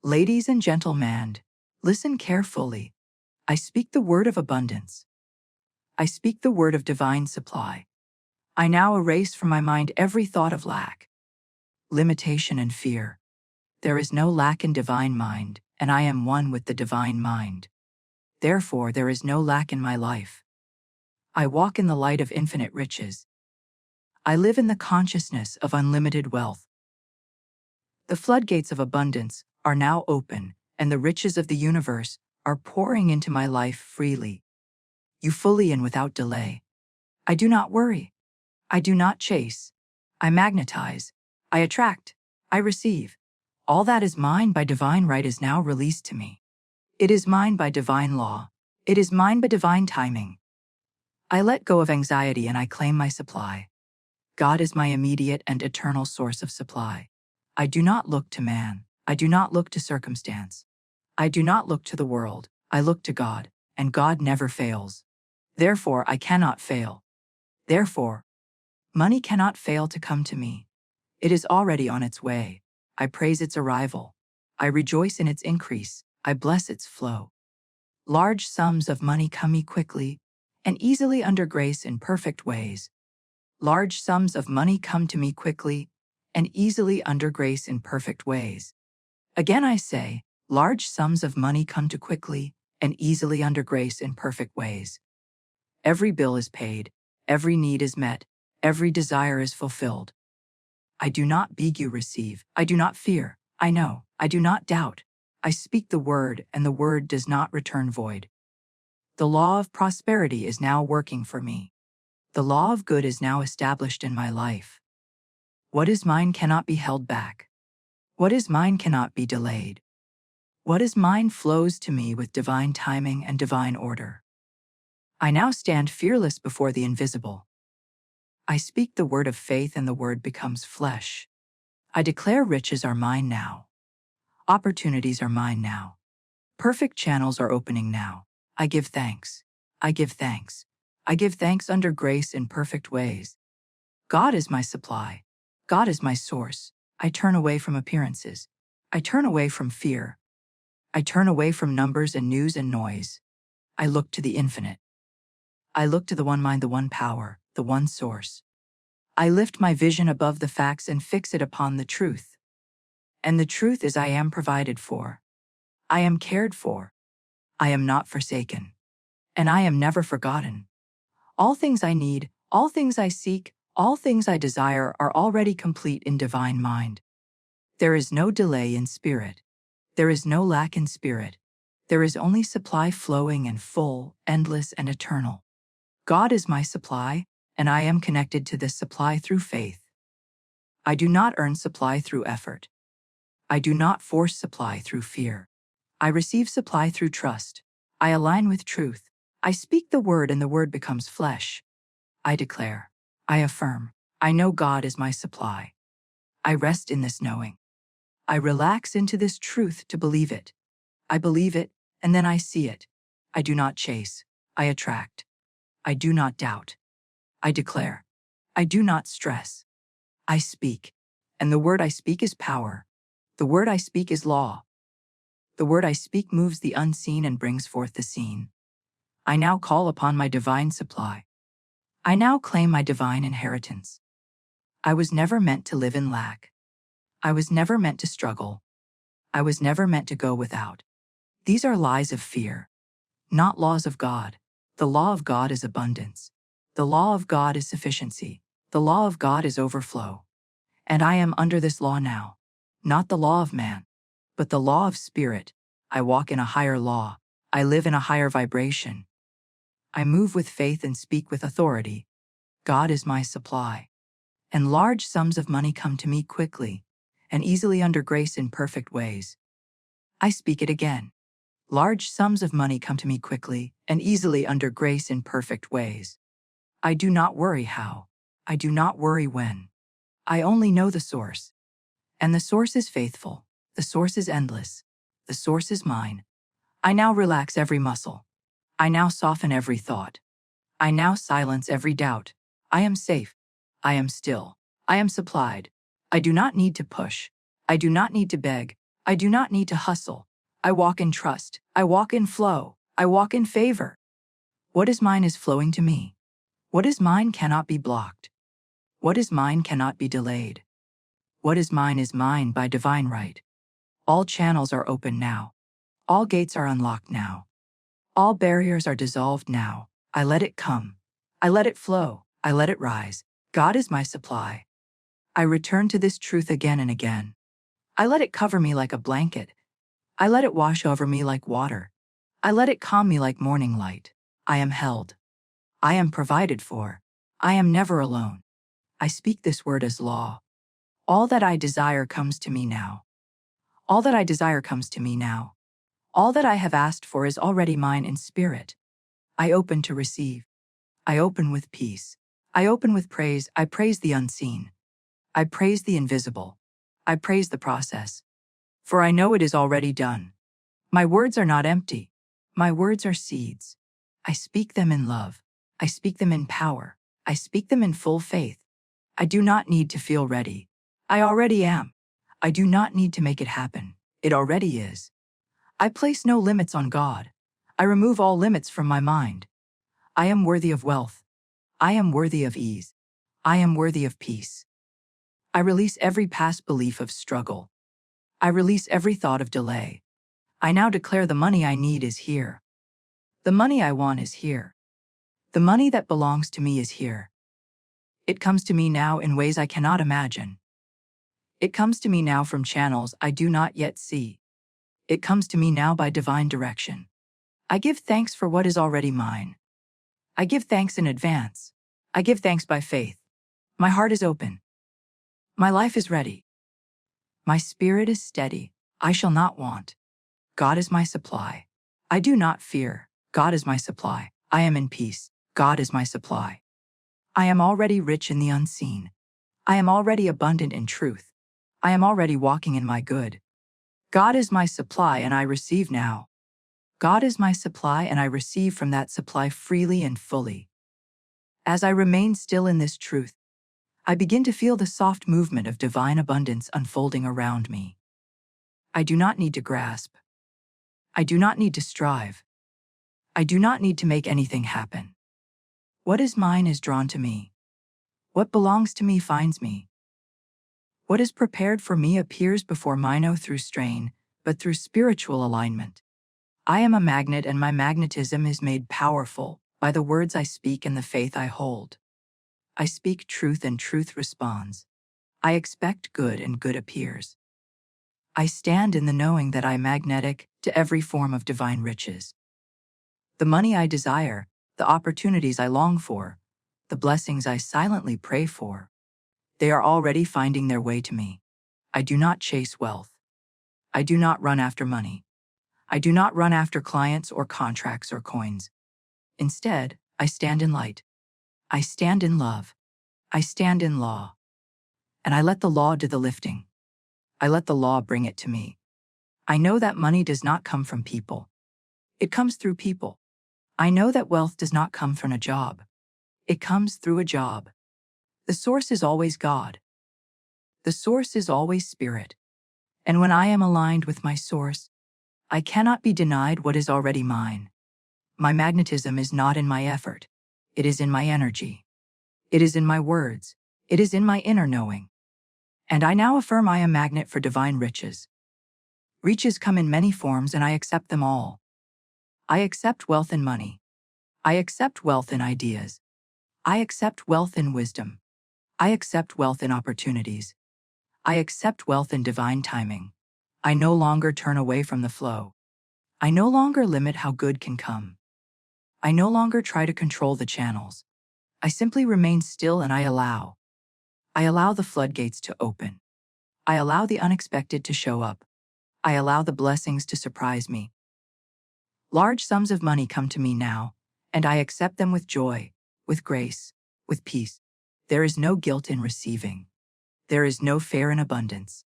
Ladies and gentlemen, listen carefully. I speak the word of abundance. I speak the word of divine supply. I now erase from my mind every thought of lack, limitation, and fear. There is no lack in divine mind, and I am one with the divine mind. Therefore, there is no lack in my life. I walk in the light of infinite riches. I live in the consciousness of unlimited wealth. The floodgates of abundance are now open, and the riches of the universe are pouring into my life freely. You fully and without delay. I do not worry. I do not chase. I magnetize. I attract. I receive. All that is mine by divine right is now released to me. It is mine by divine law. It is mine by divine timing. I let go of anxiety and I claim my supply. God is my immediate and eternal source of supply. I do not look to man. I do not look to circumstance. I do not look to the world. I look to God, and God never fails. Therefore, I cannot fail. Therefore, money cannot fail to come to me. It is already on its way. I praise its arrival. I rejoice in its increase. I bless its flow. Large sums of money come me quickly and easily under grace in perfect ways. Large sums of money come to me quickly and easily under grace in perfect ways. Again I say, large sums of money come to quickly and easily under grace in perfect ways. Every bill is paid, every need is met, every desire is fulfilled. I do not beg, you receive. I do not fear. I know. I do not doubt. I speak the word, and the word does not return void. The law of prosperity is now working for me. The law of good is now established in my life. What is mine cannot be held back. What is mine cannot be delayed. What is mine flows to me with divine timing and divine order. I now stand fearless before the invisible. I speak the word of faith and the word becomes flesh. I declare riches are mine now. Opportunities are mine now. Perfect channels are opening now. I give thanks. I give thanks. I give thanks under grace in perfect ways. God is my supply. God is my source. I turn away from appearances. I turn away from fear. I turn away from numbers and news and noise. I look to the infinite. I look to the one mind, the one power, the one source. I lift my vision above the facts and fix it upon the truth. And the truth is I am provided for. I am cared for. I am not forsaken. And I am never forgotten. All things I need, all things I seek, all things I desire are already complete in divine mind. There is no delay in spirit. There is no lack in spirit. There is only supply flowing and full, endless and eternal. God is my supply, and I am connected to this supply through faith. I do not earn supply through effort. I do not force supply through fear. I receive supply through trust. I align with truth. I speak the word and the word becomes flesh. I declare. I affirm. I know God is my supply. I rest in this knowing. I relax into this truth to believe it. I believe it, and then I see it. I do not chase. I attract. I do not doubt. I declare. I do not stress. I speak. And the word I speak is power. The word I speak is law. The word I speak moves the unseen and brings forth the seen. I now call upon my divine supply. I now claim my divine inheritance. I was never meant to live in lack. I was never meant to struggle. I was never meant to go without. These are lies of fear, not laws of God. The law of God is abundance. The law of God is sufficiency. The law of God is overflow. And I am under this law now, not the law of man, but the law of spirit. I walk in a higher law. I live in a higher vibration. I move with faith and speak with authority. God is my supply. And large sums of money come to me quickly and easily under grace in perfect ways. I speak it again. Large sums of money come to me quickly and easily under grace in perfect ways. I do not worry how. I do not worry when. I only know the source. And the source is faithful. The source is endless. The source is mine. I now relax every muscle. I now soften every thought. I now silence every doubt. I am safe. I am still. I am supplied. I do not need to push. I do not need to beg. I do not need to hustle. I walk in trust. I walk in flow. I walk in favor. What is mine is flowing to me. What is mine cannot be blocked. What is mine cannot be delayed. What is mine by divine right. All channels are open now. All gates are unlocked now. All barriers are dissolved now. I let it come. I let it flow. I let it rise. God is my supply. I return to this truth again and again. I let it cover me like a blanket. I let it wash over me like water. I let it calm me like morning light. I am held. I am provided for. I am never alone. I speak this word as law. All that I desire comes to me now. All that I desire comes to me now. All that I have asked for is already mine in spirit. I open to receive. I open with peace. I open with praise. I praise the unseen. I praise the invisible. I praise the process. For I know it is already done. My words are not empty. My words are seeds. I speak them in love. I speak them in power. I speak them in full faith. I do not need to feel ready. I already am. I do not need to make it happen. It already is. I place no limits on God. I remove all limits from my mind. I am worthy of wealth. I am worthy of ease. I am worthy of peace. I release every past belief of struggle. I release every thought of delay. I now declare the money I need is here. The money I want is here. The money that belongs to me is here. It comes to me now in ways I cannot imagine. It comes to me now from channels I do not yet see. It comes to me now by divine direction. I give thanks for what is already mine. I give thanks in advance. I give thanks by faith. My heart is open. My life is ready. My spirit is steady. I shall not want. God is my supply. I do not fear. God is my supply. I am in peace. God is my supply. I am already rich in the unseen. I am already abundant in truth. I am already walking in my good. God is my supply and I receive now. God is my supply and I receive from that supply freely and fully. As I remain still in this truth, I begin to feel the soft movement of divine abundance unfolding around me. I do not need to grasp. I do not need to strive. I do not need to make anything happen. What is mine is drawn to me. What belongs to me finds me. What is prepared for me appears before mine through strain, but through spiritual alignment. I am a magnet and my magnetism is made powerful by the words I speak and the faith I hold. I speak truth and truth responds. I expect good and good appears. I stand in the knowing that I am magnetic to every form of divine riches. The money I desire, the opportunities I long for, the blessings I silently pray for, they are already finding their way to me. I do not chase wealth. I do not run after money. I do not run after clients or contracts or coins. Instead, I stand in light. I stand in love. I stand in law. And I let the law do the lifting. I let the law bring it to me. I know that money does not come from people. It comes through people. I know that wealth does not come from a job. It comes through a job. The source is always God. The source is always spirit. And when I am aligned with my source, I cannot be denied what is already mine. My magnetism is not in my effort. It is in my energy. It is in my words. It is in my inner knowing. And I now affirm I am a magnet for divine riches. Riches come in many forms and I accept them all. I accept wealth and money. I accept wealth in ideas. I accept wealth in wisdom. I accept wealth in opportunities. I accept wealth in divine timing. I no longer turn away from the flow. I no longer limit how good can come. I no longer try to control the channels. I simply remain still and I allow. I allow the floodgates to open. I allow the unexpected to show up. I allow the blessings to surprise me. Large sums of money come to me now, and I accept them with joy, with grace, with peace. There is no guilt in receiving. There is no fear in abundance.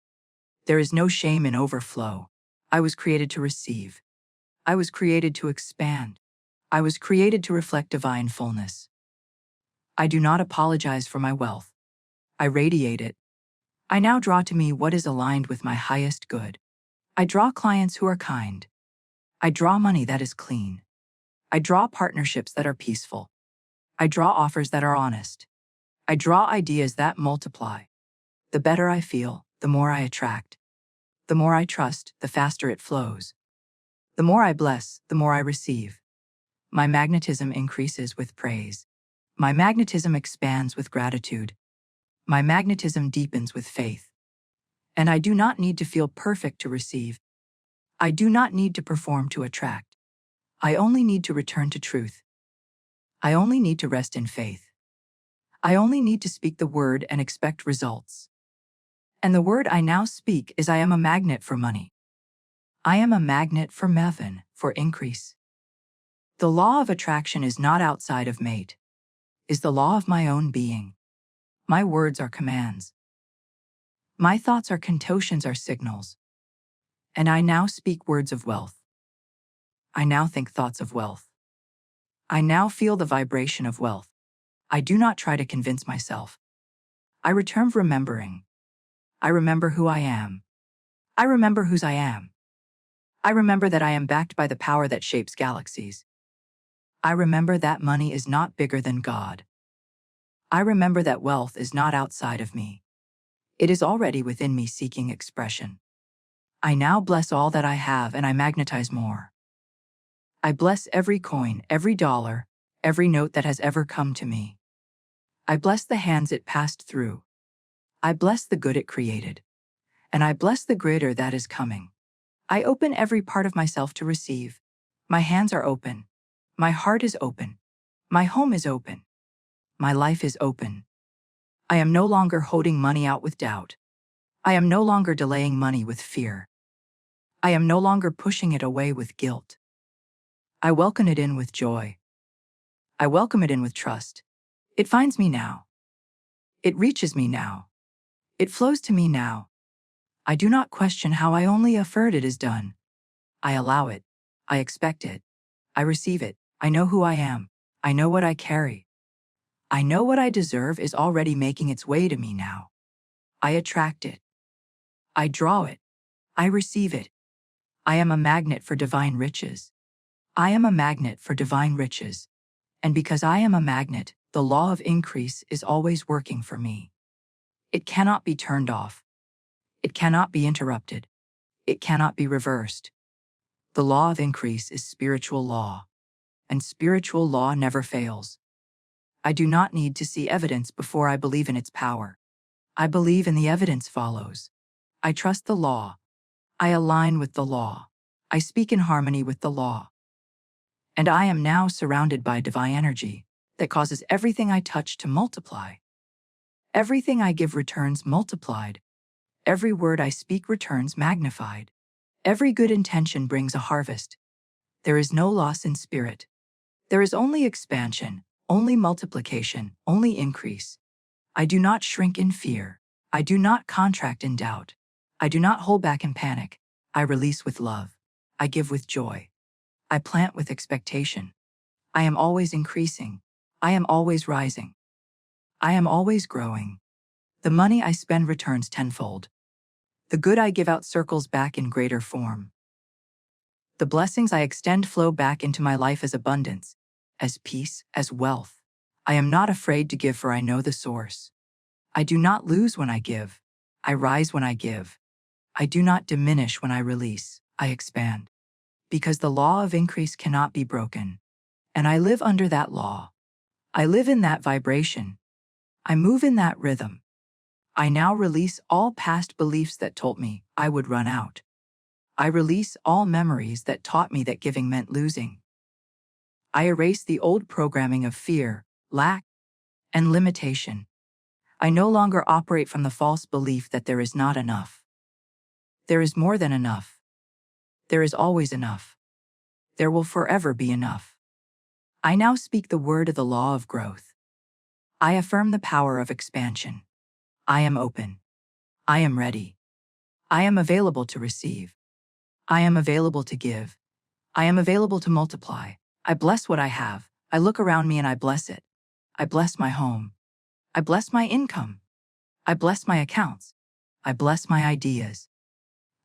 There is no shame in overflow. I was created to receive. I was created to expand. I was created to reflect divine fullness. I do not apologize for my wealth. I radiate it. I now draw to me what is aligned with my highest good. I draw clients who are kind. I draw money that is clean. I draw partnerships that are peaceful. I draw offers that are honest. I draw ideas that multiply. The better I feel, the more I attract. The more I trust, the faster it flows. The more I bless, the more I receive. My magnetism increases with praise. My magnetism expands with gratitude. My magnetism deepens with faith. And I do not need to feel perfect to receive. I do not need to perform to attract. I only need to return to truth. I only need to rest in faith. I only need to speak the word and expect results. And the word I now speak is I am a magnet for money. I am a magnet for methane, for increase. The law of attraction is not outside of mate, is the law of my own being. My words are commands. My thoughts are contotions, are signals. And I now speak words of wealth. I now think thoughts of wealth. I now feel the vibration of wealth. I do not try to convince myself. I return remembering. I remember who I am. I remember whose I am. I remember that I am backed by the power that shapes galaxies. I remember that money is not bigger than God. I remember that wealth is not outside of me. It is already within me seeking expression. I now bless all that I have and I magnetize more. I bless every coin, every dollar, every note that has ever come to me. I bless the hands it passed through. I bless the good it created. And I bless the greater that is coming. I open every part of myself to receive. My hands are open. My heart is open. My home is open. My life is open. I am no longer holding money out with doubt. I am no longer delaying money with fear. I am no longer pushing it away with guilt. I welcome it in with joy. I welcome it in with trust. It finds me now. It reaches me now. It flows to me now. I do not question how, I only affirm it is done. I allow it. I expect it. I receive it. I know who I am. I know what I carry. I know what I deserve is already making its way to me now. I attract it. I draw it. I receive it. I am a magnet for divine riches. I am a magnet for divine riches. And because I am a magnet, the law of increase is always working for me. It cannot be turned off. It cannot be interrupted. It cannot be reversed. The law of increase is spiritual law, and spiritual law never fails. I do not need to see evidence before I believe in its power. I believe and the evidence follows. I trust the law. I align with the law. I speak in harmony with the law. And I am now surrounded by divine energy that causes everything I touch to multiply. Everything I give returns multiplied. Every word I speak returns magnified. Every good intention brings a harvest. There is no loss in spirit. There is only expansion, only multiplication, only increase. I do not shrink in fear. I do not contract in doubt. I do not hold back in panic. I release with love. I give with joy. I plant with expectation. I am always increasing. I am always rising. I am always growing. The money I spend returns tenfold. The good I give out circles back in greater form. The blessings I extend flow back into my life as abundance, as peace, as wealth. I am not afraid to give, for I know the source. I do not lose when I give. I rise when I give. I do not diminish when I release. I expand. Because the law of increase cannot be broken. And I live under that law. I live in that vibration. I move in that rhythm. I now release all past beliefs that told me I would run out. I release all memories that taught me that giving meant losing. I erase the old programming of fear, lack, and limitation. I no longer operate from the false belief that there is not enough. There is more than enough. There is always enough. There will forever be enough. I now speak the word of the law of growth. I affirm the power of expansion. I am open. I am ready. I am available to receive. I am available to give. I am available to multiply. I bless what I have. I look around me and I bless it. I bless my home. I bless my income. I bless my accounts. I bless my ideas.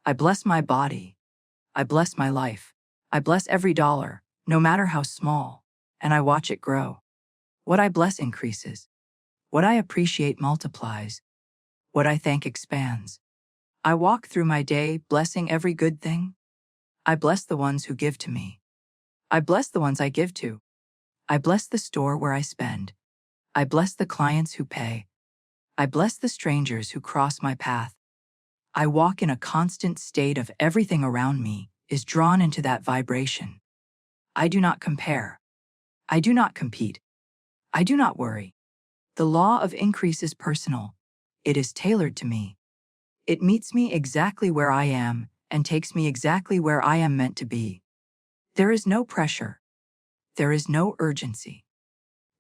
I bless my body. I bless my life. I bless every dollar, no matter how small, and I watch it grow. What I bless increases. What I appreciate multiplies. What I thank expands. I walk through my day blessing every good thing. I bless the ones who give to me. I bless the ones I give to. I bless the store where I spend. I bless the clients who pay. I bless the strangers who cross my path. I walk in a constant state of everything around me is drawn into that vibration. I do not compare. I do not compete. I do not worry. The law of increase is personal. It is tailored to me. It meets me exactly where I am and takes me exactly where I am meant to be. There is no pressure. There is no urgency.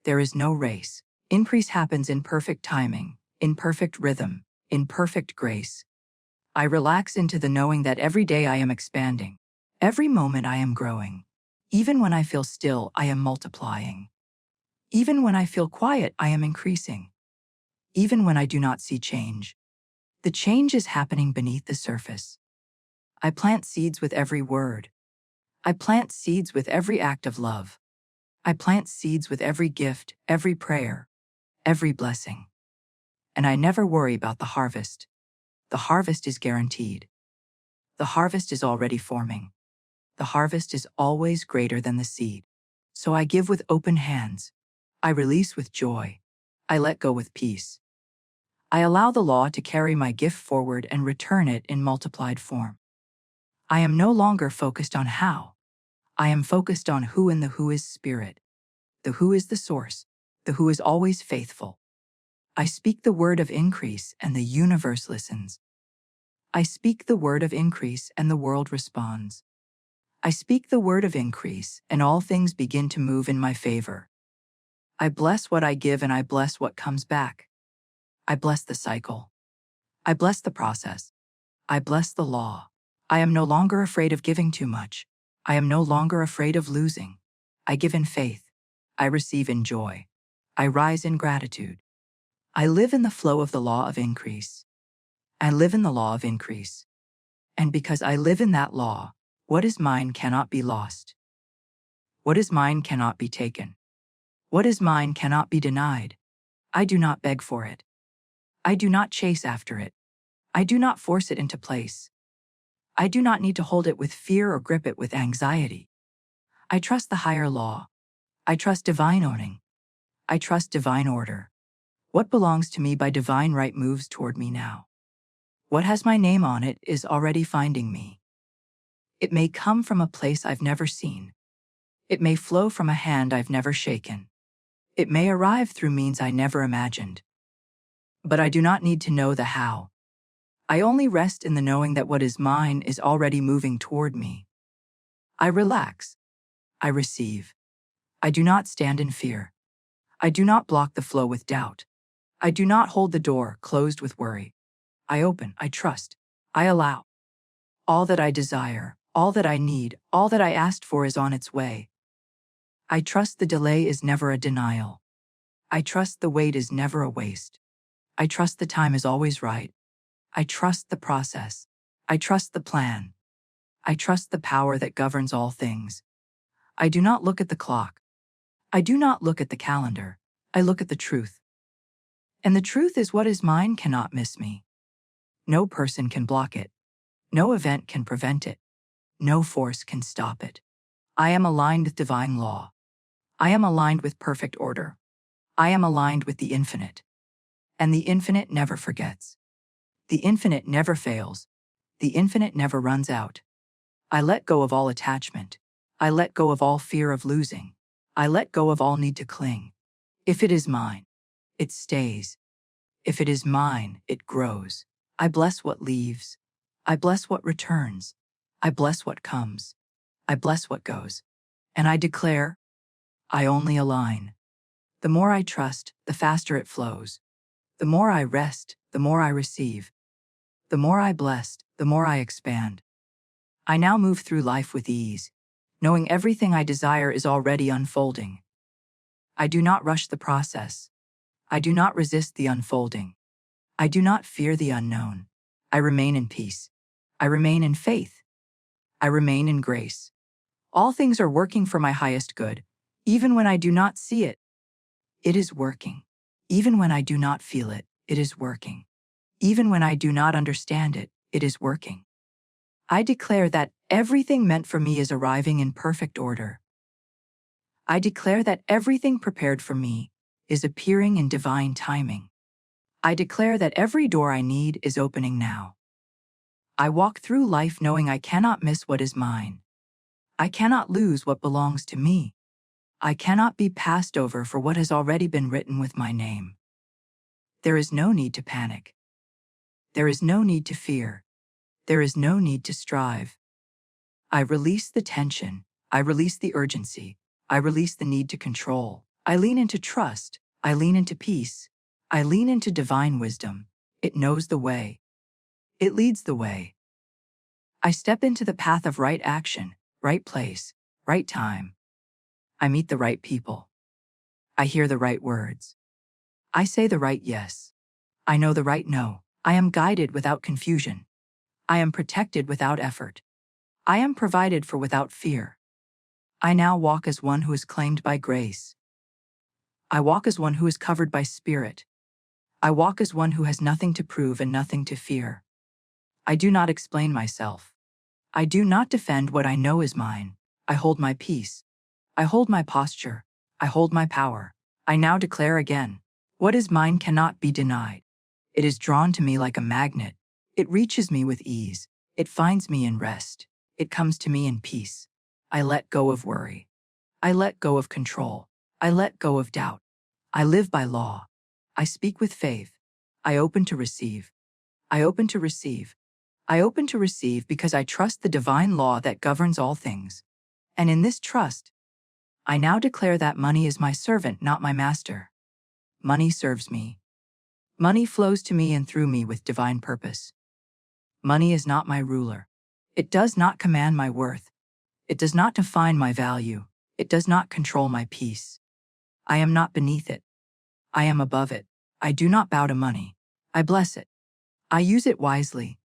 There is no race. Increase happens in perfect timing, in perfect rhythm, in perfect grace. I relax into the knowing that every day I am expanding. Every moment I am growing. Even when I feel still, I am multiplying. Even when I feel quiet, I am increasing. Even when I do not see change, the change is happening beneath the surface. I plant seeds with every word. I plant seeds with every act of love. I plant seeds with every gift, every prayer, every blessing. And I never worry about the harvest. The harvest is guaranteed. The harvest is already forming. The harvest is always greater than the seed. So I give with open hands. I release with joy. I let go with peace. I allow the law to carry my gift forward and return it in multiplied form. I am no longer focused on how. I am focused on who, and the who is spirit. The who is the source. The who is always faithful. I speak the word of increase and the universe listens. I speak the word of increase and the world responds. I speak the word of increase and all things begin to move in my favor. I bless what I give and I bless what comes back. I bless the cycle. I bless the process. I bless the law. I am no longer afraid of giving too much. I am no longer afraid of losing. I give in faith. I receive in joy. I rise in gratitude. I live in the flow of the law of increase. I live in the law of increase. And because I live in that law, what is mine cannot be lost. What is mine cannot be taken. What is mine cannot be denied. I do not beg for it. I do not chase after it. I do not force it into place. I do not need to hold it with fear or grip it with anxiety. I trust the higher law. I trust divine owning. I trust divine order. What belongs to me by divine right moves toward me now. What has my name on it is already finding me. It may come from a place I've never seen. It may flow from a hand I've never shaken. It may arrive through means I never imagined. But I do not need to know the how. I only rest in the knowing that what is mine is already moving toward me. I relax. I receive. I do not stand in fear. I do not block the flow with doubt. I do not hold the door closed with worry. I open, I trust, I allow. All that I desire, all that I need, all that I asked for is on its way. I trust the delay is never a denial. I trust the wait is never a waste. I trust the time is always right. I trust the process. I trust the plan. I trust the power that governs all things. I do not look at the clock. I do not look at the calendar. I look at the truth. And the truth is what is mine cannot miss me. No person can block it. No event can prevent it. No force can stop it. I am aligned with divine law. I am aligned with perfect order. I am aligned with the infinite. And the infinite never forgets. The infinite never fails. The infinite never runs out. I let go of all attachment. I let go of all fear of losing. I let go of all need to cling. If it is mine, it stays. If it is mine, it grows. I bless what leaves. I bless what returns. I bless what comes. I bless what goes. And I declare, I only align. The more I trust, the faster it flows. The more I rest, the more I receive. The more I bless, the more I expand. I now move through life with ease, knowing everything I desire is already unfolding. I do not rush the process. I do not resist the unfolding. I do not fear the unknown. I remain in peace. I remain in faith. I remain in grace. All things are working for my highest good. Even when I do not see it, it is working. Even when I do not feel it, it is working. Even when I do not understand it, it is working. I declare that everything meant for me is arriving in perfect order. I declare that everything prepared for me is appearing in divine timing. I declare that every door I need is opening now. I walk through life knowing I cannot miss what is mine. I cannot lose what belongs to me. I cannot be passed over for what has already been written with my name. There is no need to panic. There is no need to fear. There is no need to strive. I release the tension. I release the urgency. I release the need to control. I lean into trust. I lean into peace. I lean into divine wisdom. It knows the way. It leads the way. I step into the path of right action, right place, right time. I meet the right people. I hear the right words. I say the right yes. I know the right no. I am guided without confusion. I am protected without effort. I am provided for without fear. I now walk as one who is claimed by grace. I walk as one who is covered by spirit. I walk as one who has nothing to prove and nothing to fear. I do not explain myself. I do not defend what I know is mine. I hold my peace. I hold my posture. I hold my power. I now declare again, what is mine cannot be denied. It is drawn to me like a magnet. It reaches me with ease. It finds me in rest. It comes to me in peace. I let go of worry. I let go of control. I let go of doubt. I live by law. I speak with faith. I open to receive. I open to receive. I open to receive because I trust the divine law that governs all things. And in this trust, I now declare that money is my servant, not my master. Money serves me. Money flows to me and through me with divine purpose. Money is not my ruler. It does not command my worth. It does not define my value. It does not control my peace. I am not beneath it. I am above it. I do not bow to money. I bless it. I use it wisely.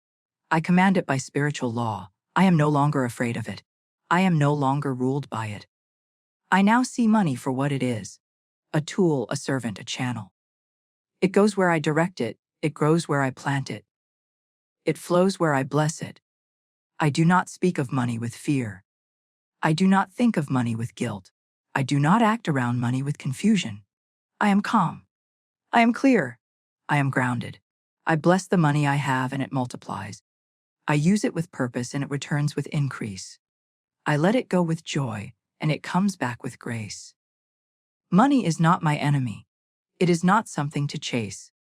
I command it by spiritual law. I am no longer afraid of it. I am no longer ruled by it. I now see money for what it is: a tool, a servant, a channel. It goes where I direct it. It grows where I plant it. It flows where I bless it. I do not speak of money with fear. I do not think of money with guilt. I do not act around money with confusion. I am calm. I am clear. I am grounded. I bless the money I have and it multiplies. I use it with purpose and it returns with increase. I let it go with joy and it comes back with grace. Money is not my enemy. It is not something to chase.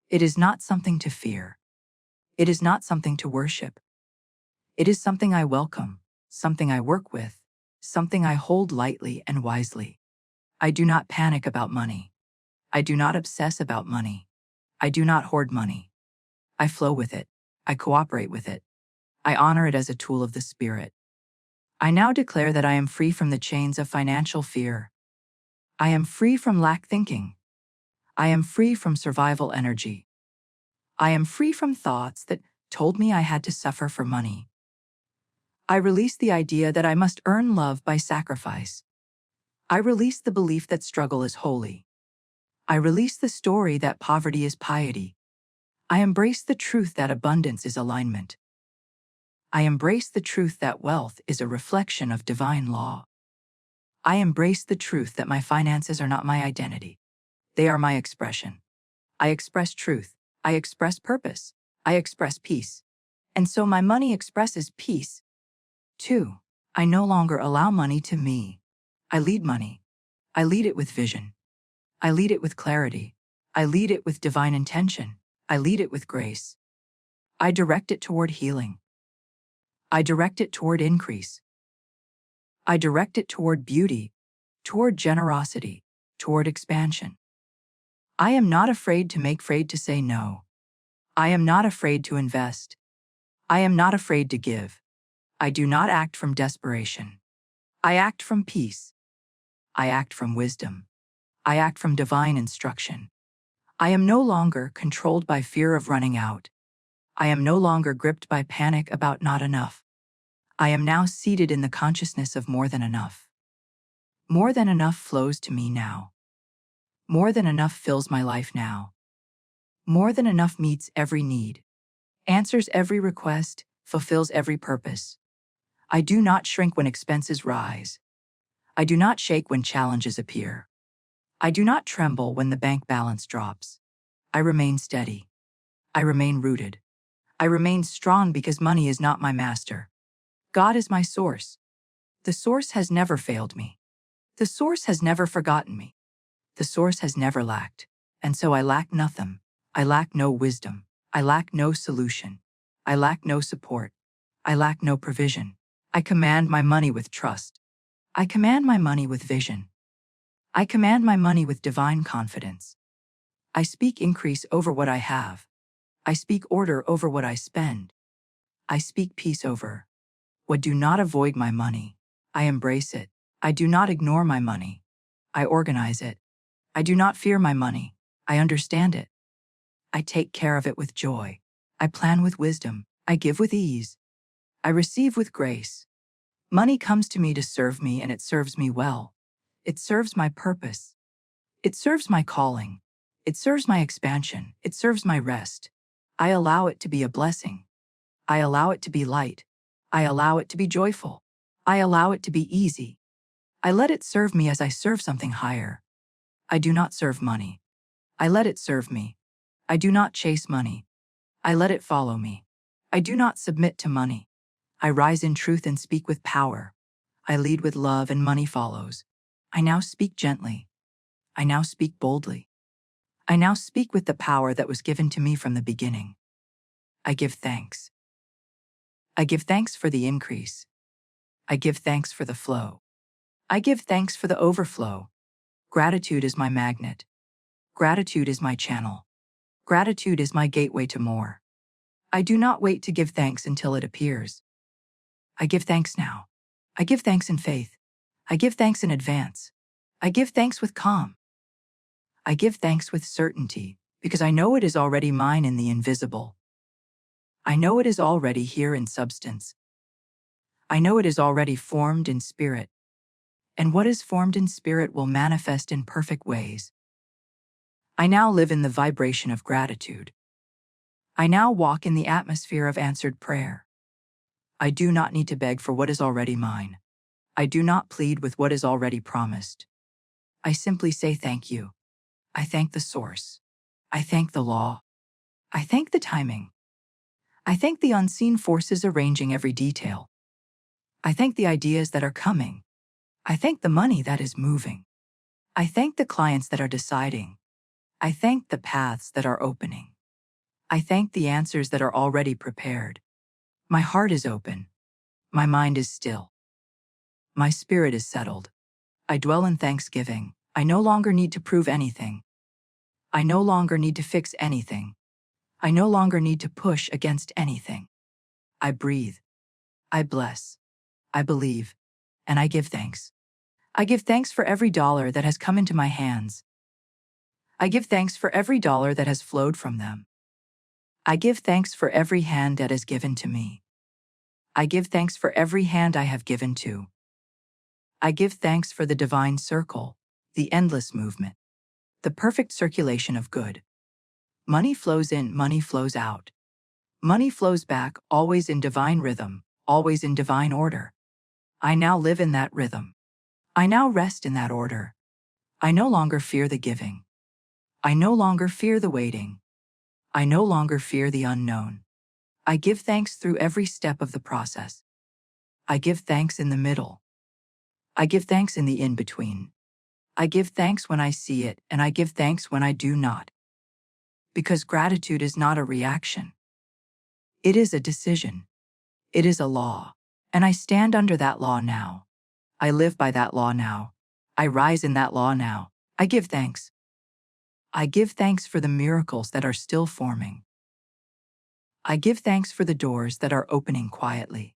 It is not something to fear. It is not something to worship. It is something I welcome, something I work with, something I hold lightly and wisely. I do not panic about money. I do not obsess about money. I do not hoard money. I flow with it. I cooperate with it. I honor it as a tool of the Spirit. I now declare that I am free from the chains of financial fear. I am free from lack thinking. I am free from survival energy. I am free from thoughts that told me I had to suffer for money. I release the idea that I must earn love by sacrifice. I release the belief that struggle is holy. I release the story that poverty is piety. I embrace the truth that abundance is alignment. I embrace the truth that wealth is a reflection of divine law. I embrace the truth that my finances are not my identity. They are my expression. I express truth. I express purpose. I express peace. And so my money expresses peace. 2. I no longer allow money to me. I lead money. I lead it with vision. I lead it with clarity. I lead it with divine intention. I lead it with grace. I direct it toward healing. I direct it toward increase. I direct it toward beauty, toward generosity, toward expansion. I am not afraid to say no. I am not afraid to invest. I am not afraid to give. I do not act from desperation. I act from peace. I act from wisdom. I act from divine instruction. I am no longer controlled by fear of running out. I am no longer gripped by panic about not enough. I am now seated in the consciousness of more than enough. More than enough flows to me now. More than enough fills my life now. More than enough meets every need, answers every request, fulfills every purpose. I do not shrink when expenses rise. I do not shake when challenges appear. I do not tremble when the bank balance drops. I remain steady. I remain rooted. I remain strong because money is not my master. God is my source. The source has never failed me. The source has never forgotten me. The source has never lacked. And so I lack nothing. I lack no wisdom. I lack no solution. I lack no support. I lack no provision. I command my money with trust. I command my money with vision. I command my money with divine confidence. I speak increase over what I have. I speak order over what I spend. I speak peace over what do not avoid my money. I embrace it. I do not ignore my money. I organize it. I do not fear my money. I understand it. I take care of it with joy. I plan with wisdom. I give with ease. I receive with grace. Money comes to me to serve me, and it serves me well. It serves my purpose. It serves my calling. It serves my expansion. It serves my rest. I allow it to be a blessing. I allow it to be light. I allow it to be joyful. I allow it to be easy. I let it serve me as I serve something higher. I do not serve money. I let it serve me. I do not chase money. I let it follow me. I do not submit to money. I rise in truth and speak with power. I lead with love and money follows. I now speak gently. I now speak boldly. I now speak with the power that was given to me from the beginning. I give thanks. I give thanks for the increase. I give thanks for the flow. I give thanks for the overflow. Gratitude is my magnet. Gratitude is my channel. Gratitude is my gateway to more. I do not wait to give thanks until it appears. I give thanks now. I give thanks in faith. I give thanks in advance. I give thanks with calm. I give thanks with certainty, because I know it is already mine in the invisible. I know it is already here in substance. I know it is already formed in spirit. And what is formed in spirit will manifest in perfect ways. I now live in the vibration of gratitude. I now walk in the atmosphere of answered prayer. I do not need to beg for what is already mine. I do not plead with what is already promised. I simply say thank you. I thank the source. I thank the law. I thank the timing. I thank the unseen forces arranging every detail. I thank the ideas that are coming. I thank the money that is moving. I thank the clients that are deciding. I thank the paths that are opening. I thank the answers that are already prepared. My heart is open. My mind is still. My spirit is settled. I dwell in thanksgiving. I no longer need to prove anything. I no longer need to fix anything. I no longer need to push against anything. I breathe. I bless. I believe. And I give thanks. I give thanks for every dollar that has come into my hands. I give thanks for every dollar that has flowed from them. I give thanks for every hand that is given to me. I give thanks for every hand I have given to. I give thanks for the divine circle, the endless movement, the perfect circulation of good. Money flows in, money flows out. Money flows back, always in divine rhythm, always in divine order. I now live in that rhythm. I now rest in that order. I no longer fear the giving. I no longer fear the waiting. I no longer fear the unknown. I give thanks through every step of the process. I give thanks in the middle. I give thanks in the in-between. I give thanks when I see it, and I give thanks when I do not. Because gratitude is not a reaction. It is a decision. It is a law. And I stand under that law now. I live by that law now. I rise in that law now. I give thanks. I give thanks for the miracles that are still forming. I give thanks for the doors that are opening quietly.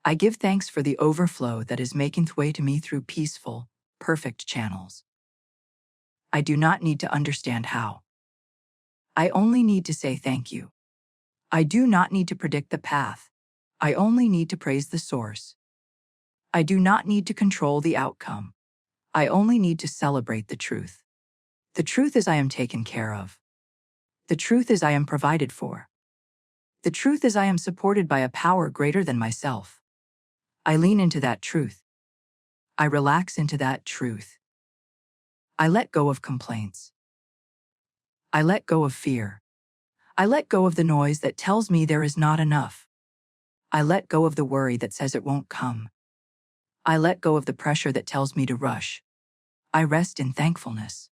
I give thanks for the overflow that is making its way to me through peaceful, perfect channels. I do not need to understand how. I only need to say thank you. I do not need to predict the path. I only need to praise the source. I do not need to control the outcome. I only need to celebrate the truth. The truth is I am taken care of. The truth is I am provided for. The truth is I am supported by a power greater than myself. I lean into that truth. I relax into that truth. I let go of complaints. I let go of fear. I let go of the noise that tells me there is not enough. I let go of the worry that says it won't come. I let go of the pressure that tells me to rush. I rest in thankfulness.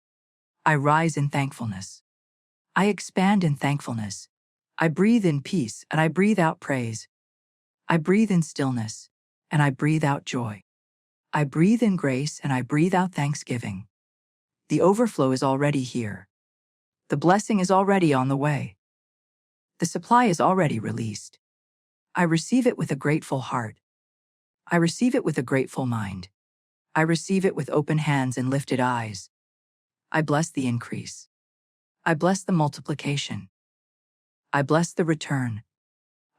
I rise in thankfulness. I expand in thankfulness. I breathe in peace and I breathe out praise. I breathe in stillness and I breathe out joy. I breathe in grace and I breathe out thanksgiving. The overflow is already here. The blessing is already on the way. The supply is already released. I receive it with a grateful heart. I receive it with a grateful mind. I receive it with open hands and lifted eyes. I bless the increase. I bless the multiplication. I bless the return.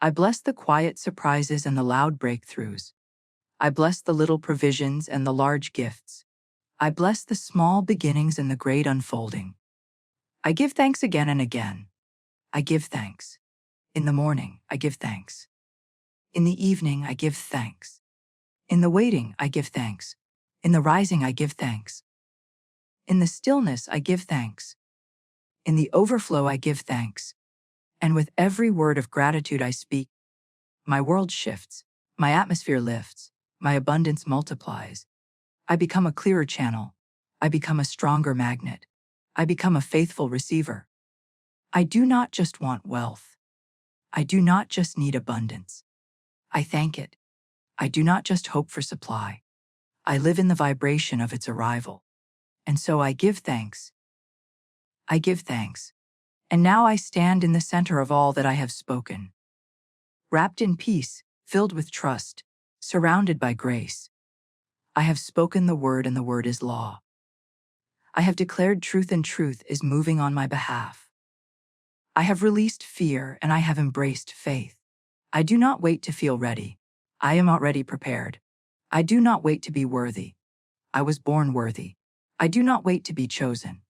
I bless the quiet surprises and the loud breakthroughs. I bless the little provisions and the large gifts. I bless the small beginnings and the great unfolding. I give thanks again and again. I give thanks. In the morning, I give thanks. In the evening, I give thanks. In the waiting, I give thanks. In the rising, I give thanks. In the stillness, I give thanks. In the overflow, I give thanks. And with every word of gratitude I speak, my world shifts, my atmosphere lifts, my abundance multiplies. I become a clearer channel. I become a stronger magnet. I become a faithful receiver. I do not just want wealth. I do not just need abundance. I thank it. I do not just hope for supply. I live in the vibration of its arrival. And so I give thanks. I give thanks. And now I stand in the center of all that I have spoken. Wrapped in peace, filled with trust, surrounded by grace. I have spoken the word and the word is law. I have declared truth and truth is moving on my behalf. I have released fear and I have embraced faith. I do not wait to feel ready. I am already prepared. I do not wait to be worthy. I was born worthy. I do not wait to be chosen.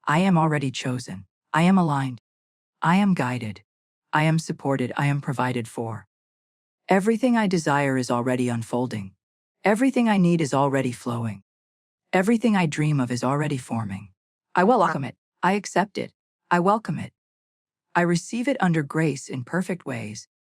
I am already chosen. I am aligned. I am guided. I am supported. I am provided for. Everything I desire is already unfolding. Everything I need is already flowing. Everything I dream of is already forming. I welcome it. I accept it. I welcome it. I receive it under grace in perfect ways.